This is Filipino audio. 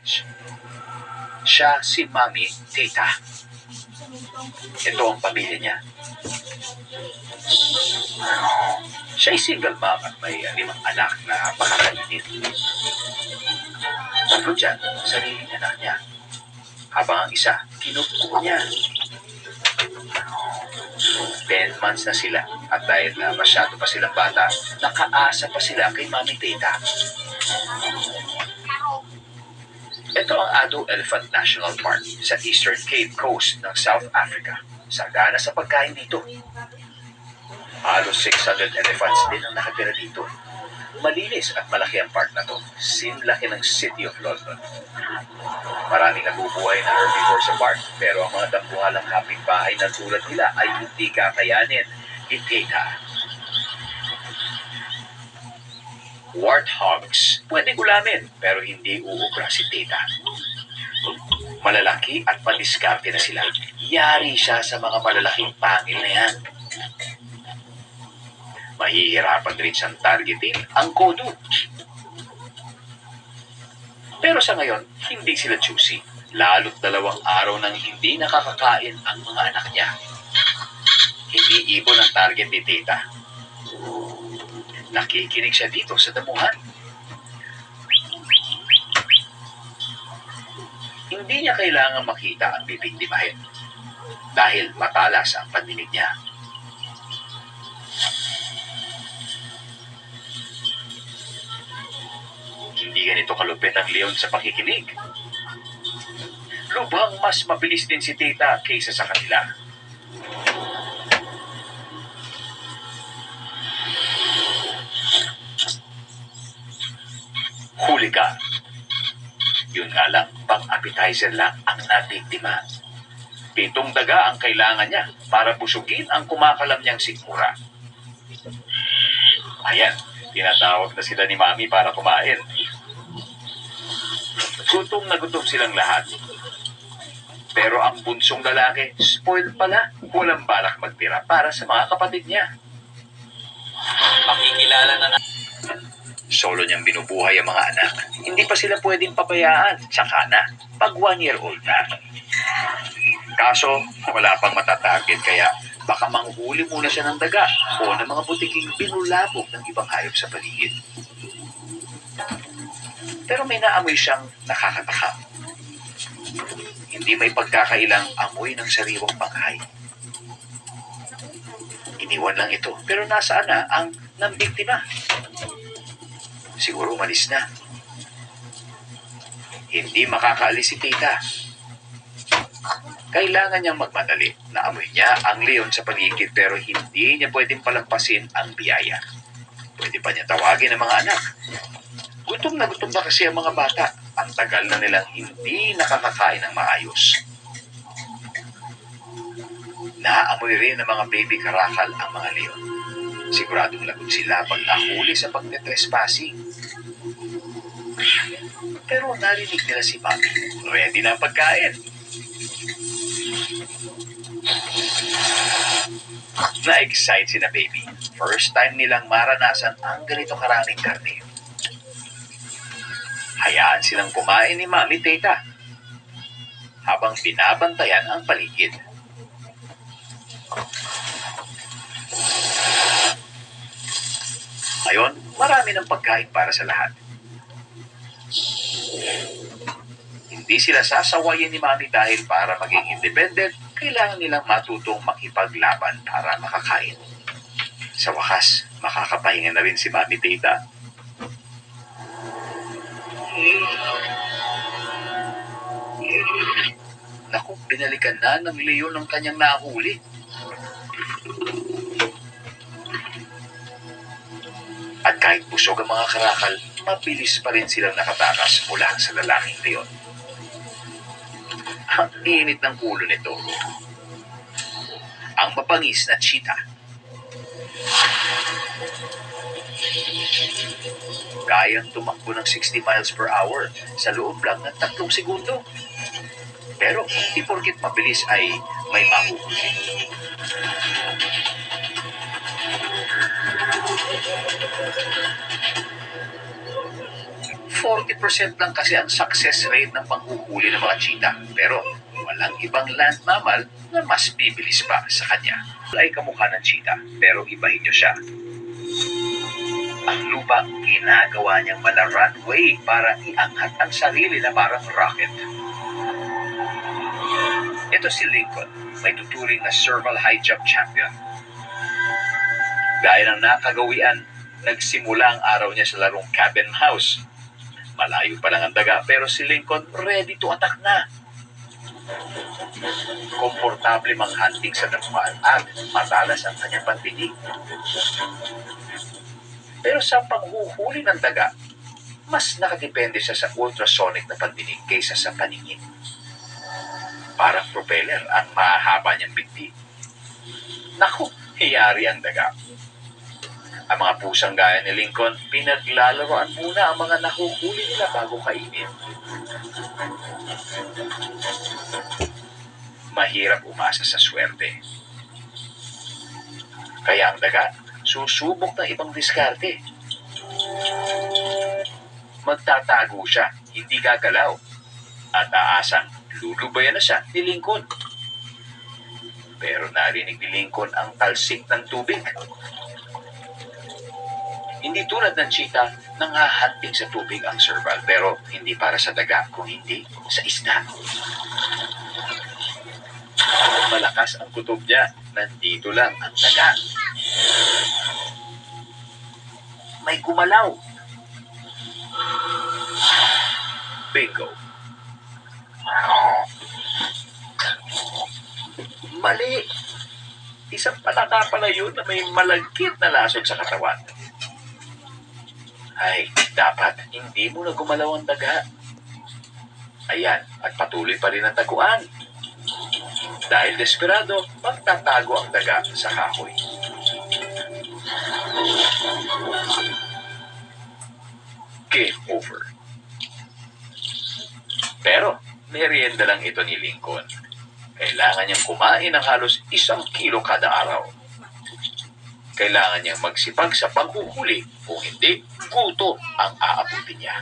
Village. Siya si Mami Tita. Ito ang pamilya niya. Siya ay single mom at may 5 anak na pakakainit. 3 dyan, sariling anak niya. Habang ang isa, kinukuha niya. 10 months na sila at dahil masyado pa silang bata, nakaasa pa sila kay Mami Tita. Ito ang Addo Elephant National Park sa Eastern Cape Coast ng South Africa. Sagana sa pagkain dito. Halos 600 elephants din ang nakatira dito. Malinis at malaki ang park na to. Sinlaki ng City of London. Maraming nabubuhay na herbivore sa park, pero ang mga dambuhalang kapitbahay na tulad nila ay hindi kakayanin. Tita. Warthogs, pwedeng ulamin, pero hindi uubra si Tita. Malalaki at madiskarte na sila. Yari siya sa mga malalaking pangil na yan. Mahihirapan rin siyang targetin ang kodo. Pero sa ngayon, hindi sila choosy. Lalo't 2 araw nang hindi nakakakain ang mga anak niya. Hindi ibon ang target ni Tita. Nakikinig siya dito sa damuhan. Hindi niya kailangan makita ang bibiktimahin dahil matalas ang pandinig niya. Hindi ganito kalupit ang leon sa pakikinig. Lubhang mas mabilis din si Tita kaysa sa kanila. Huli ka. Yun nga lang, pang-appetizer lang ang nabiktima. 7 daga ang kailangan niya para busugin ang kumakalam niyang sikmura. Ayan, tinatawag na sila ni Mami para kumain. Gutom na gutom silang lahat. Pero ang bunsong lalaki, spoiled pala. Walang balak magtira para sa mga kapatid niya. Makikilala na solo niyang binubuhay ang mga anak. Hindi pa sila pwedeng pabayaan. Tsaka na, pag 1 year old na. Kaso, wala pang matatarget kaya baka manghuli muna siya ng daga o ng mga butiking binulabog ng ibang hayop sa paligid. Pero may naamoy siyang nakakatakam. Hindi may pagkakailang amoy ng sariwang panghay. Iniwan lang ito, pero nasaan na ang nambiktima? Siguro umalis na. Hindi makakaalis si Tita. Kailangan niyang magmadali. Naamoy niya ang leon sa paligid pero hindi niya pwedeng palampasin ang biyaya. Pwede pa niya tawagin ang mga anak. Gutom na gutom ba kasi ang mga bata? Ang tagal na nilang hindi nakakakain ng maayos. Naaamoy rin ng mga baby karakal ang mga leon. Siguradong lagot sila pag nahuli sa pagtetrespassing. Pero narinig nila si Mami. Ready na ang pagkain. Na-excite si na baby. First time nilang maranasan ang ganito karaming karne. Hayaan silang kumain ni Mami Tita habang binabantayan ang paligid. Ngayon, marami ng pagkain para sa lahat. Hindi sila sasawayin ni Mami dahil para maging independent, kailangan nilang matutong makipaglaban para makakain. Sa wakas, makakapahinga na rin si Mami Tita. Naku, binalikan na ng leon ng kanyang nahuli. At kahit busog ang mga karakal, mabilis pa rin silang nakatakas mula sa lalaking leon. Ang init ng ulo nito. Ang mapangis na cheetah. Kayang tumakbo ng 60 miles per hour sa loob lang ng 3 segundo. Pero hindi porket mabilis ay may mahuhuli. 40% lang kasi ang success rate ng panghuhuli ng mga cheetah. Pero walang ibang land mammal na mas bibilis pa sa kanya. Ay kamukha ng cheetah, pero ibahin niyo siya. Ang lupa, ginagawa niyang mala runway para iangat ang sarili na parang rocket. Ito si Lincoln, may tuturing na serval high jump champion. Gaya ng nakagawian, nagsimula ang araw niya sa larong cabin house. Malayo pa lang ang daga pero si Lincoln ready to attack na. Komportable hunting sa damuhan at matalas ang kanyang pandinig. Pero sa panghuhuli ng daga, mas nakadepende siya sa ultrasonic na pandinig kaysa sa paningin. Parang propeller ang mahahaba niyang bigti. Naku, hiyari ang daga. Ang mga pusang gaya ni Lincoln, pinaglalaroan muna ang mga nahuhuli nila bago kainin. Mahirap umasa sa swerte. Kaya ang daga, susubok ng ibang diskarte. Magtatago siya, hindi gagalaw. At aasang lulubayan na siya ni Lincoln. Pero narinig ni Lincoln ang talsik ng tubig. Hindi tulad ng cheetah, nanghahanting sa tubig ang serval, pero hindi para sa daga, kung hindi sa isda. Malakas ang kutob niya, nandito lang ang daga. May gumalaw. Bingo. Mali. Isang palaka pala yun na may malagkit na lasod sa katawan. Ay, dapat hindi mo na gumalaw ang daga. Ayan, at patuloy pa rin ang taguan. Dahil desperado, magtatago ang daga sa kahoy. Game over. Pero, merienda lang ito ni Lincoln. Kailangan niyang kumain ng halos 1 kilo kada araw. Kailangan niyang magsipag sa panghuhuli, kung hindi, gutom ang aabutin niya.